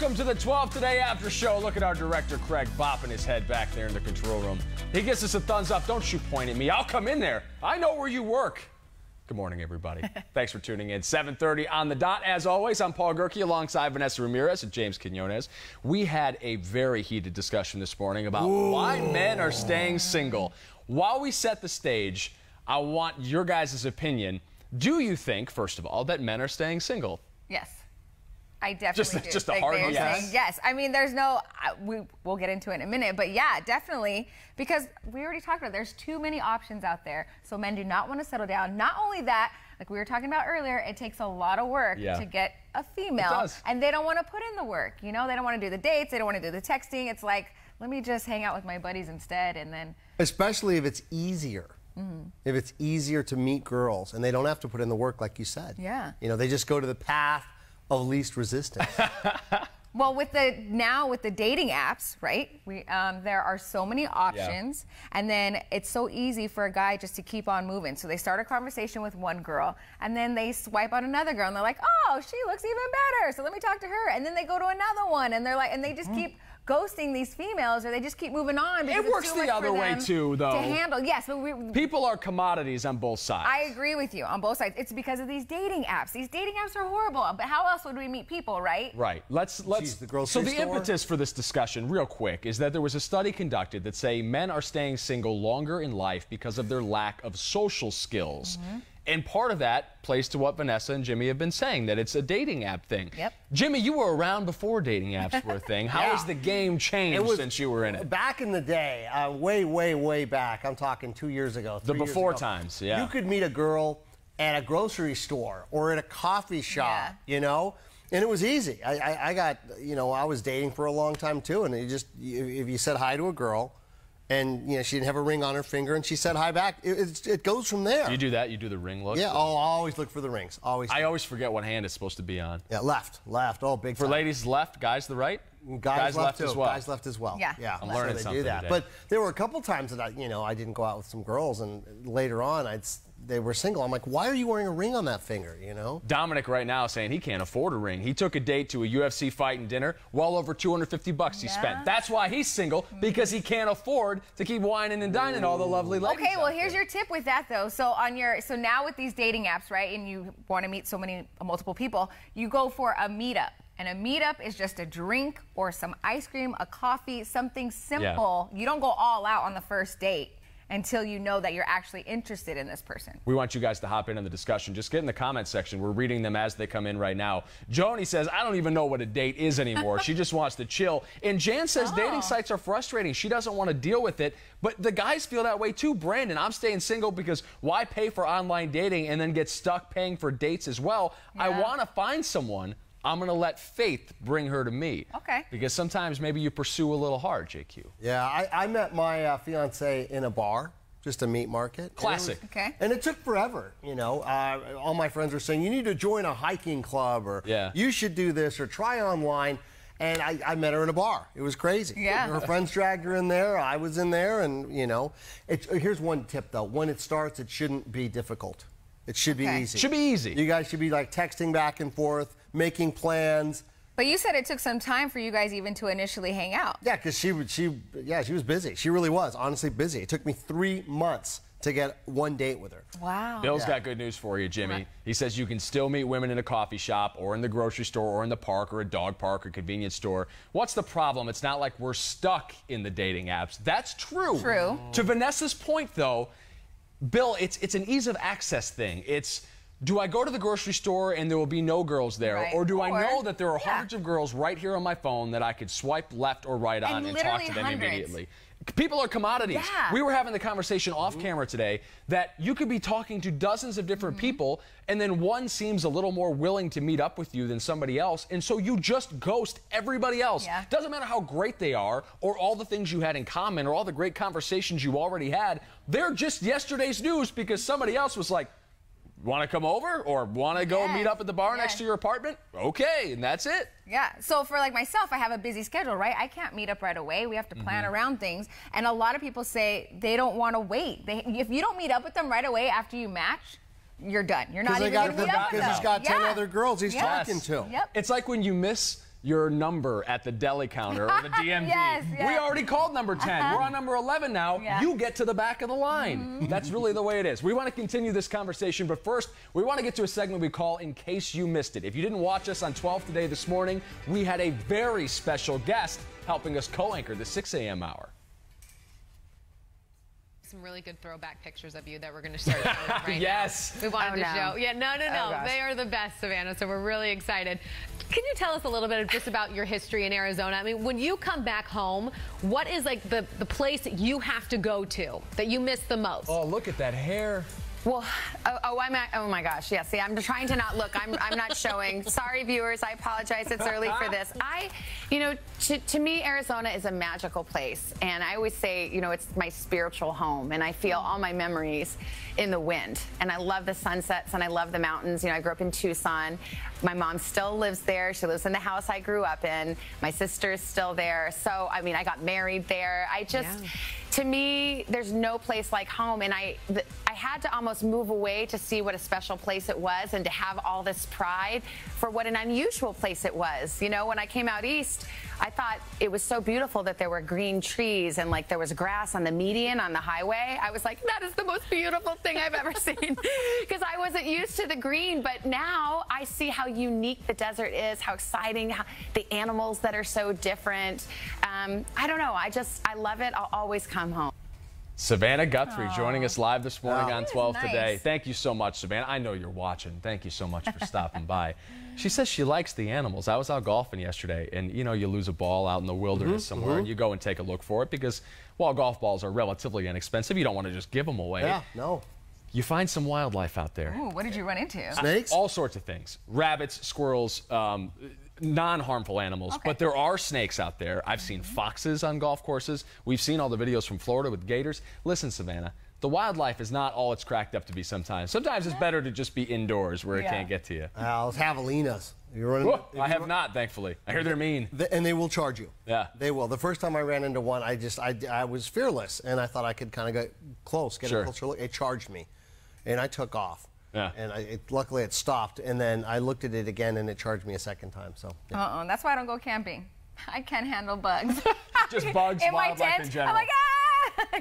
Welcome to the 12 Today After Show. Look at our director, Craig, bopping his head back there in the control room. He gives us a thumbs up. Don't you point at me. I'll come in there. I know where you work. Good morning, everybody. Thanks for tuning in. 7:30 on the dot. As always, I'm Paul Gerke alongside Vanessa Ramirez and James Quinones. We had a very heated discussion this morning about why men are staying single. While we set the stage, I want your guys' opinion. Do you think, first of all, that men are staying single? Yes. I definitely do. Just a hard yes? Yes. I mean, there's no, we'll get into it in a minute, but yeah, definitely, because we already talked about it, there's too many options out there, so men do not want to settle down. Not only that, like we were talking about earlier, it takes a lot of work to get a female, and they don't want to put in the work, you know? They don't want to do the dates, they don't want to do the texting. It's like, let me just hang out with my buddies instead, and then... Especially if it's easier. If it's easier to meet girls, and they don't have to put in the work like you said. Yeah. You know, they just go to the path of least resistance. Well, with the dating apps, right? There are so many options, and then it's so easy for a guy just to keep on moving. So they start a conversation with one girl, and then they swipe on another girl, and they're like, "Oh, she looks even better. So let me talk to her." And then they go to another one, and they're like, and they just keep ghosting these females, or they just keep moving on. It works the other way too, though. To handle, yes. But people are commodities on both sides. I agree with you on both sides. It's because of these dating apps. These dating apps are horrible. But how else would we meet people, right? Right. Let's. So the impetus for this discussion, real quick, is that there was a study conducted that say men are staying single longer in life because of their lack of social skills. And part of that plays to what Vanessa and Jimmy have been saying, that it's a dating app thing. Yep. Jimmy, you were around before dating apps were a thing. How has the game changed since you were in it? Back in the day, way back, I'm talking 2 years ago, The before times, you could meet a girl at a grocery store or at a coffee shop, you know? And it was easy. I got, you know, I was dating for a long time too, and if you said hi to a girl, and you know she didn't have a ring on her finger, and she said hi back, it goes from there. Do you do that? You do the ring look? Yeah, I'll always look for the rings. Always. I always forget what hand it's supposed to be on. Yeah, left. Oh, big time. For ladies, left. Guys, the right. Guys left as well. Guys left as well. Yeah. I'm learning so they something do that. today. But there were a couple times that I didn't go out with some girls, and later on they were single. I'm like, why are you wearing a ring on that finger? You know. Dominic right now saying he can't afford a ring. He took a date to a UFC fight and dinner, well over $250 he spent. That's why he's single, because he can't afford to keep whining and dining all the lovely ladies. Okay, well here's your tip with that though. So now with these dating apps, right, and you want to meet multiple people, you go for a meetup. And a meetup is just a drink or some ice cream, a coffee, something simple. You don't go all out on the first date until you know that you're actually interested in this person. We want you guys to hop in on the discussion. Just get in the comment section. We're reading them as they come in right now. Joni says, I don't even know what a date is anymore. She just wants to chill. And Jan says dating sites are frustrating. She doesn't want to deal with it. But the guys feel that way too. Brandon, I'm staying single because why pay for online dating and then get stuck paying for dates as well? I want to find someone. I'm going to let faith bring her to me. Okay. Because sometimes maybe you pursue a little hard, JQ. Yeah, I met my fiance in a bar, just a meat market. Classic. And it took forever, you know. All my friends were saying, you need to join a hiking club, or you should do this, or try online. And I met her in a bar. It was crazy. Yeah. Her friends dragged her in there. I was in there, and, you know. Here's one tip, though. When it starts, it shouldn't be difficult. It should be easy. Should be easy. You guys should be, like, texting back and forth, making plans. But you said it took some time for you guys even to initially hang out. Yeah, because she was busy. She really was, honestly busy. It took me 3 months to get one date with her. Wow. Bill's got good news for you, Jimmy. He says you can still meet women in a coffee shop or in the grocery store or in the park or a dog park or convenience store. What's the problem? It's not like we're stuck in the dating apps. That's true. True. To Vanessa's point, though, Bill, it's an ease of access thing. It's, do I go to the grocery store and there will be no girls there? Or do I know that there are hundreds of girls right here on my phone that I could swipe left or right on and talk to them immediately? People are commodities. We were having the conversation off camera today that you could be talking to dozens of different people, and then one seems a little more willing to meet up with you than somebody else, and so you just ghost everybody else. Doesn't matter how great they are, or all the things you had in common, or all the great conversations you already had. They're just yesterday's news because somebody else was like, want to come over or want to go meet up at the bar next to your apartment? Okay, and that's it. Yeah, so for like myself, I have a busy schedule, right? I can't meet up right away. We have to plan around things. And a lot of people say they don't want to wait. If you don't meet up with them right away after you match, you're done. You're not even going to meet up with them. Because he's got 10 other girls he's talking to. It's like when you miss your number at the deli counter or the DMV. Yes. We already called number 10. We're on number 11 now. Yeah. You get to the back of the line. That's really the way it is. We want to continue this conversation, but first, we want to get to a segment we call In Case You Missed It. If you didn't watch us on 12 Today this morning, we had a very special guest helping us co-anchor the 6 a.m. hour. Some really good throwback pictures of you that we're going to start showing right Yes. now. We wanted to show. Yeah, no. They are the best, Savannah, so we're really excited. Can you tell us a little bit just about your history in Arizona? I mean, when you come back home, what is like the place that you have to go to that you miss the most? Oh, look at that hair. Well, oh my gosh, yeah, see, I'm trying to not look. I'm not showing. Sorry, viewers, I apologize. It's early for this. To me, Arizona is a magical place. And I always say, it's my spiritual home. And I feel all my memories in the wind. And I love the sunsets and I love the mountains. I grew up in Tucson. My mom still lives there. She lives in the house I grew up in. My sister is still there. So, I mean, I got married there. To me, there's no place like home. And I had to almost move away to see what a special place it was and to have all this pride for what an unusual place it was. When I came out east, I thought it was so beautiful that there were green trees and like there was grass on the median on the highway. I was like, that is the most beautiful thing I've ever seen because I wasn't used to the green. But now I see how unique the desert is, how exciting, how the animals that are so different. I don't know. I love it. I'll always come home. Savannah Guthrie joining us live this morning on 12 Today. Thank you so much, Savannah. I know you're watching. Thank you so much for stopping by. She says she likes the animals. I was out golfing yesterday, and you lose a ball out in the wilderness somewhere, and you go and take a look for it because while golf balls are relatively inexpensive, you don't want to just give them away. Yeah, no. You find some wildlife out there. Ooh, what did you run into? Snakes? All sorts of things. Rabbits, squirrels, non-harmful animals, but there are snakes out there. I've seen foxes on golf courses. We've seen all the videos from Florida with gators. Listen, Savannah, the wildlife is not all it's cracked up to be sometimes. Sometimes it's better to just be indoors where it can't get to you. Javelinas. I have not, thankfully. I hear they're mean. And they will charge you. Yeah. They will. The first time I ran into one, I was fearless, and I thought I could kind of get close, get a closer look. It charged me, and I took off. Yeah. And luckily it stopped, and then I looked at it again, and it charged me a second time. So. Yeah. That's why I don't go camping. I can't handle bugs. Just bugs, in wildlife my tent, in general. I'm like,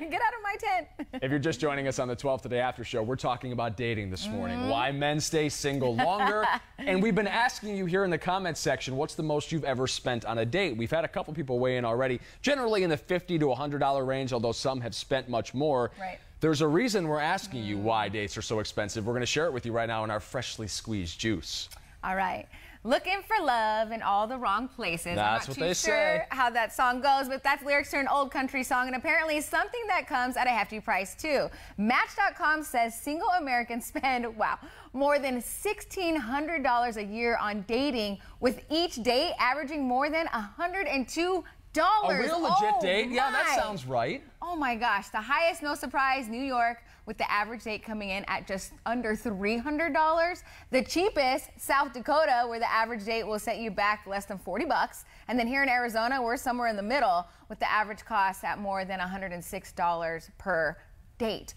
get out of my tent. If you're just joining us on the 12 Today After Show, we're talking about dating this morning. Why men stay single longer. And we've been asking you here in the comments section, what's the most you've ever spent on a date? We've had a couple people weigh in already, generally in the $50 to $100 range, although some have spent much more. Right. There's a reason we're asking you why dates are so expensive. We're going to share it with you right now in our freshly squeezed juice. All right. Looking for love in all the wrong places. That's what they say. I'm not too sure how that song goes, but that's lyrics to an old country song, and apparently something that comes at a hefty price, too. Match.com says single Americans spend, more than $1,600 a year on dating, with each date averaging more than $102. A real legit date? Yeah, that sounds right. Oh my gosh, the highest, no surprise, New York, with the average date coming in at just under $300. The cheapest, South Dakota, where the average date will set you back less than $40. And then here in Arizona, we're somewhere in the middle with the average cost at more than $106 per date.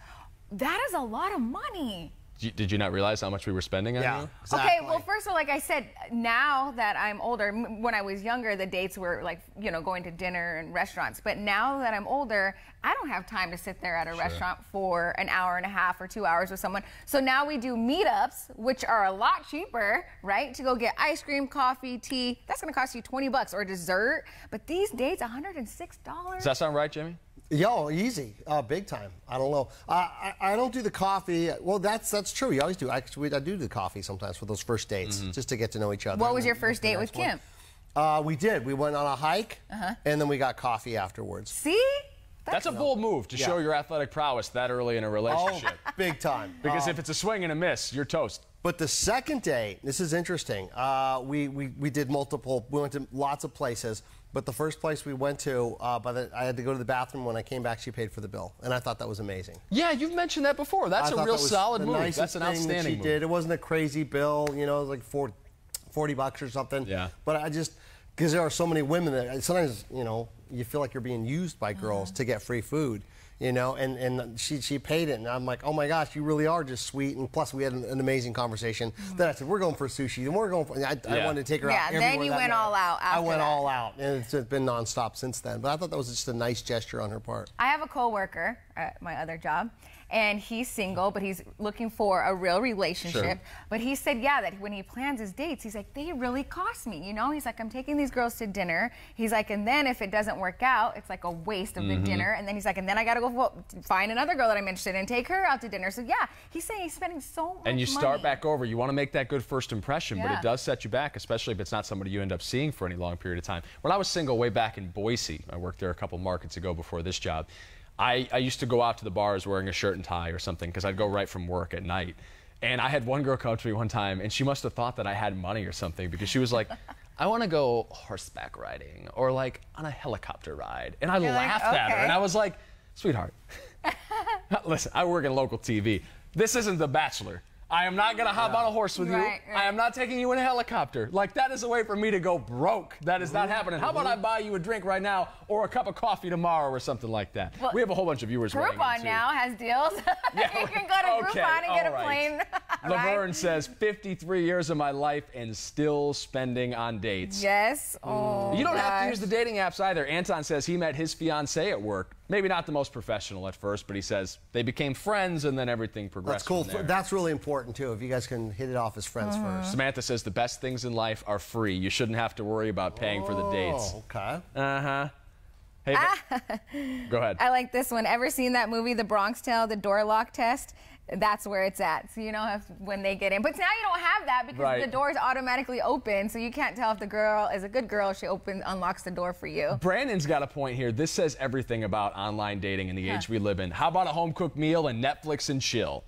That is a lot of money. Did you not realize how much we were spending on you? Exactly. Okay, well, first of all, like I said, now that I'm older, when I was younger, the dates were like, going to dinner and restaurants. But now that I'm older, I don't have time to sit there at a restaurant for an hour and a half or 2 hours with someone. So now we do meetups, which are a lot cheaper, right? To go get ice cream, coffee, tea. That's going to cost you $20 or dessert. But these dates, $106. Does that sound right, Jimmy? Yo, easy, big time. I don't know. I don't do the coffee. Well, that's true. You always do. I do the coffee sometimes for those first dates, just to get to know each other. What was your first date with Kim? We did. We went on a hike, and then we got coffee afterwards. See? That's a bold move to show your athletic prowess that early in a relationship. Oh, big time. Because if it's a swing and a miss, you're toast. But the second date, this is interesting. We did multiple. We went to lots of places. But the first place we went to, I had to go to the bathroom. When I came back, she paid for the bill, and I thought that was amazing. Yeah, you've mentioned that before. That's a real solid move. That's an outstanding move. It wasn't a crazy bill, it was like $40 or something. Yeah. But because there are so many women that sometimes, you feel like you're being used by girls to get free food. you know, and she paid it, and I'm like, oh my gosh, you really are just sweet, and plus we had an amazing conversation. Then I said, we're going for sushi, and we're going for, I wanted to take her out everywhere. Then you went all out after I went all out, and it's been nonstop since then. But I thought that was just a nice gesture on her part. I have a coworker at my other job, and he's single, but he's looking for a real relationship. Sure. But he said, yeah, that when he plans his dates, he's like, they really cost me, you know? He's like, I'm taking these girls to dinner. He's like, and then if it doesn't work out, it's like a waste of the dinner. And then he's like, and then I got to go find another girl that I'm interested in and take her out to dinner. So yeah, he's saying he's spending so much money. And you start back over. You want to make that good first impression, but it does set you back, especially if it's not somebody you end up seeing for any long period of time. When I was single way back in Boise, I worked there a couple markets ago before this job, I used to go out to the bars wearing a shirt and tie or something because I'd go right from work at night. And I had one girl come up to me one time, and she must have thought that I had money or something because she was like, I want to go horseback riding or like on a helicopter ride. And I laughed at her, and I was like, sweetheart, listen, I work in local TV. This isn't The Bachelor. I am not going to hop on a horse with you. I am not taking you in a helicopter. Like, that is a way for me to go broke. That is not happening. How about I buy you a drink right now or a cup of coffee tomorrow or something like that? Well, we have a whole bunch of viewers writing in, too. Groupon now has deals. You can go to Groupon and get a plane. Laverne says, 53 years of my life and still spending on dates. Yes. Oh, you don't have to use the dating apps either. Anton says he met his fiancée at work. Maybe not the most professional at first, but he says they became friends and then everything progressed. That's cool. That's really important, too, if you guys can hit it off as friends first. Samantha says the best things in life are free. You shouldn't have to worry about paying for the dates. Okay. Uh-huh. Hey, go ahead. I like this one. Ever seen that movie, The Bronx Tale, the door lock test? That's where it's at. So you know when they get in. But now you don't have that because the doors automatically open, so you can't tell if the girl is a good girl. She unlocks the door for you. Brandon's got a point here. This says everything about online dating in the age we live in. How about a home-cooked meal and Netflix and chill?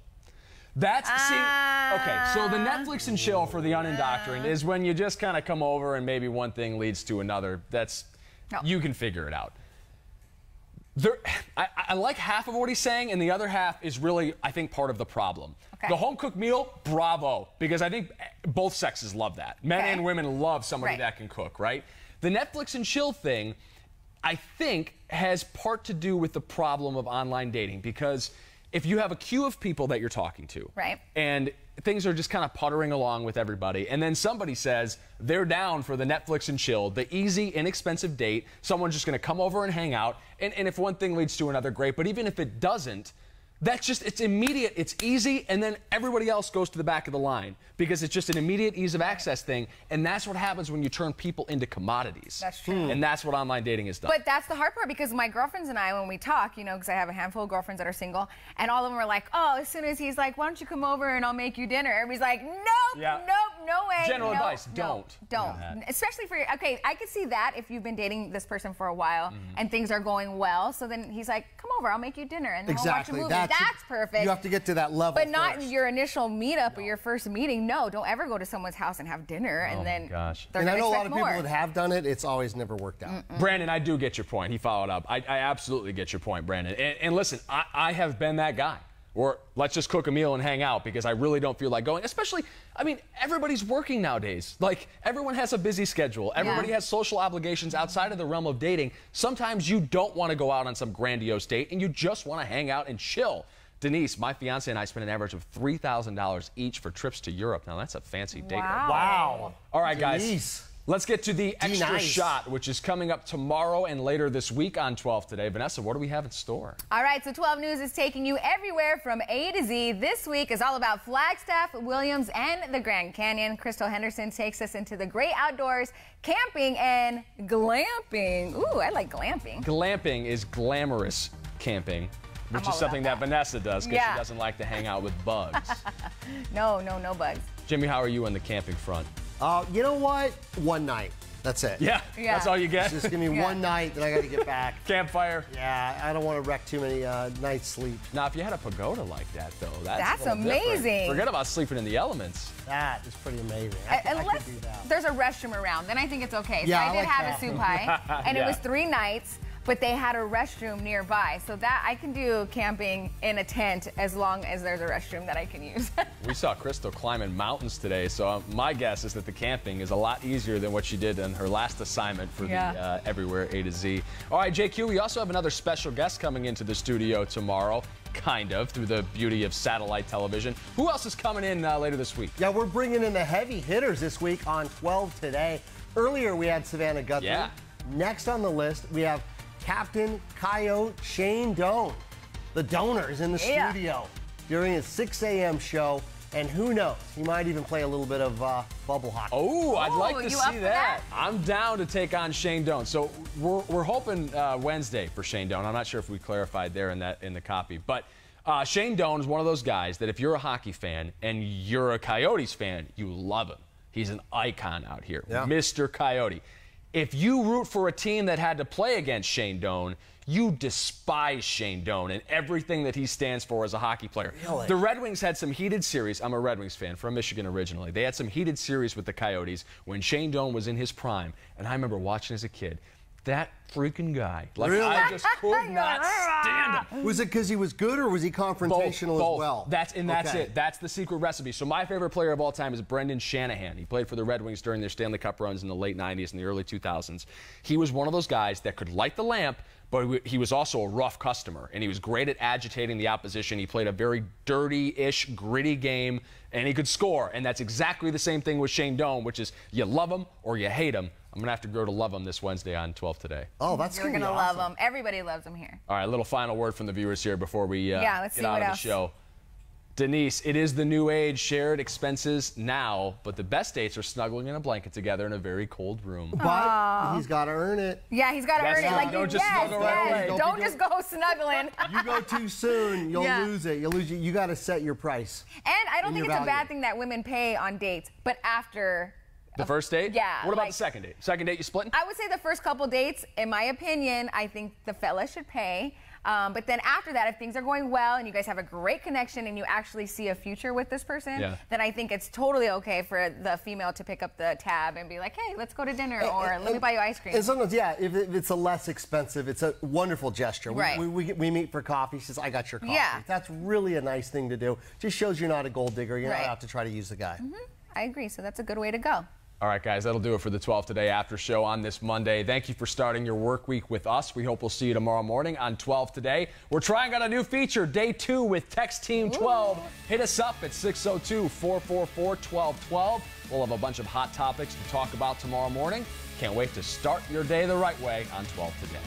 That's, okay, so the Netflix and chill for the unindoctrined is when you just kind of come over and maybe one thing leads to another. You can figure it out. I like half of what he's saying, and the other half is really, I think, part of the problem. Okay. The home-cooked meal, bravo, because I think both sexes love that. Men and women love somebody that can cook, right? The Netflix and chill thing, I think, has part to do with the problem of online dating, because if you have a queue of people that you're talking to, and things are just kind of puttering along with everybody, and then somebody says they're down for the Netflix and chill, the easy, inexpensive date, someone's just going to come over and hang out, and if one thing leads to another, great, but even if it doesn't, that's just, it's immediate, it's easy, and then everybody else goes to the back of the line because it's just an immediate ease of access thing, and that's what happens when you turn people into commodities. That's true. And that's what online dating has done. But that's the hard part, because my girlfriends and I, when we talk, you know, because I have a handful of girlfriends that are single, and all of them are like, oh, as soon as he's like, why don't you come over and I'll make you dinner? Everybody's like, nope, nope, no way. General advice, don't. Don't. Especially for, okay, I could see that if you've been dating this person for a while and things are going well, so then he's like, come over, I'll make you dinner, and then we'll watch a movie. That's perfect. You have to get to that level But not your initial meetup or your first meeting. No, don't ever go to someone's house and have dinner and then they're and I know a lot of more. people that have done it, it's always never worked out. Brandon, I do get your point. He followed up. I absolutely get your point, Brandon. And listen, I have been that guy. Or let's just cook a meal and hang out because I really don't feel like going. Especially, I mean, everybody's working nowadays. Like, everyone has a busy schedule. Everybody has social obligations outside of the realm of dating. Sometimes you don't want to go out on some grandiose date and you just want to hang out and chill. Denise, my fiance, and I spend an average of $3,000 each for trips to Europe. Now, that's a fancy date. Wow. All right, guys. Let's get to the extra shot, which is coming up tomorrow and later this week on 12 Today. Vanessa, what do we have in store? All right, so 12 News is taking you everywhere from A to Z. This week is all about Flagstaff, Williams, and the Grand Canyon. Crystal Henderson takes us into the great outdoors, camping, and glamping. Ooh, I like glamping. Glamping is glamorous camping, which is something that Vanessa does because she doesn't like to hang out with bugs. No bugs. Jimmy, how are you on the camping front? You know what? One night. That's it. Yeah. That's all you get? Just give me one night, then I got to get back. Campfire. Yeah, I don't want to wreck too many nights' sleep. Now, if you had a pagoda like that, though, that's amazing. Different. Forget about sleeping in the elements. That is pretty amazing. I could do that. There's a restroom around, then I think it's okay. So I did have a supai, and it was 3 nights. but they had a restroom nearby. So that I can do camping in a tent as long as there's a restroom that I can use. We saw Crystal climbing mountains today, so my guess is that the camping is a lot easier than what she did in her last assignment for the Everywhere A to Z. All right, JQ, we also have another special guest coming into the studio tomorrow, kind of, through the beauty of satellite television. Who else is coming in later this week? Yeah, we're bringing in the heavy hitters this week on 12 Today. Earlier, we had Savannah Guthrie. Yeah. Next on the list, we have Captain Coyote Shane Doan. The Donor is in the studio during his 6 a.m. show. And who knows, he might even play a little bit of bubble hockey. Oh, I'd like to see that. I'm down to take on Shane Doan. So we're hoping Wednesday for Shane Doan. I'm not sure if we clarified there in the copy. But Shane Doan is one of those guys that if you're a hockey fan and you're a Coyotes fan, you love him. He's an icon out here, Mr. Coyote. If you root for a team that had to play against Shane Doan, you despise Shane Doan and everything that he stands for as a hockey player. Really? The Red Wings had some heated series. I'm a Red Wings fan from Michigan originally. They had some heated series with the Coyotes when Shane Doan was in his prime. And I remember watching as a kid. That freaking guy. Like, really? I just could not stand him. Was it because he was good or was he confrontational Both. as well? That's it. That's the secret recipe. So my favorite player of all time is Brendan Shanahan. He played for the Red Wings during their Stanley Cup runs in the late 90s and the early 2000s. He was one of those guys that could light the lamp, but he was also a rough customer, and he was great at agitating the opposition. He played a very dirty-ish, gritty game, and he could score. And that's exactly the same thing with Shane Doan, which is you love him or you hate him. I'm going to have to grow to love him this Wednesday on 12 Today. Oh, that's You're going to love him. Everybody loves him here. All right, a little final word from the viewers here before we get out of the show. Denise, it is the new age, shared expenses now, but the best dates are snuggling in a blanket together in a very cold room. But he's got to earn it. Yeah, he's got to earn it. Like, don't just snuggle right away. Don't just go snuggling. You go too soon, you'll lose it. You got to set your price. And I don't think it's a bad thing that women pay on dates, but after the first date? Yeah. What about the second date? Second date, you splitting? I would say the first couple dates, in my opinion, I think the fella should pay. But then after that, if things are going well and you guys have a great connection and you actually see a future with this person, then I think it's totally okay for the female to pick up the tab and be like, hey, let's go to dinner or let me buy you ice cream. And sometimes, if it's a less expensive, it's a wonderful gesture. Right. We meet for coffee. She says, I got your coffee. Yeah. That's really a nice thing to do. Just shows you're not a gold digger. You're not out to try to use the guy. I agree. So that's a good way to go. All right, guys, that'll do it for the 12 Today After Show on this Monday. Thank you for starting your work week with us. We hope we'll see you tomorrow morning on 12 Today. We're trying out a new feature, Day 2 with Text Team 12. Hit us up at 602-444-1212. We'll have a bunch of hot topics to talk about tomorrow morning. Can't wait to start your day the right way on 12 Today.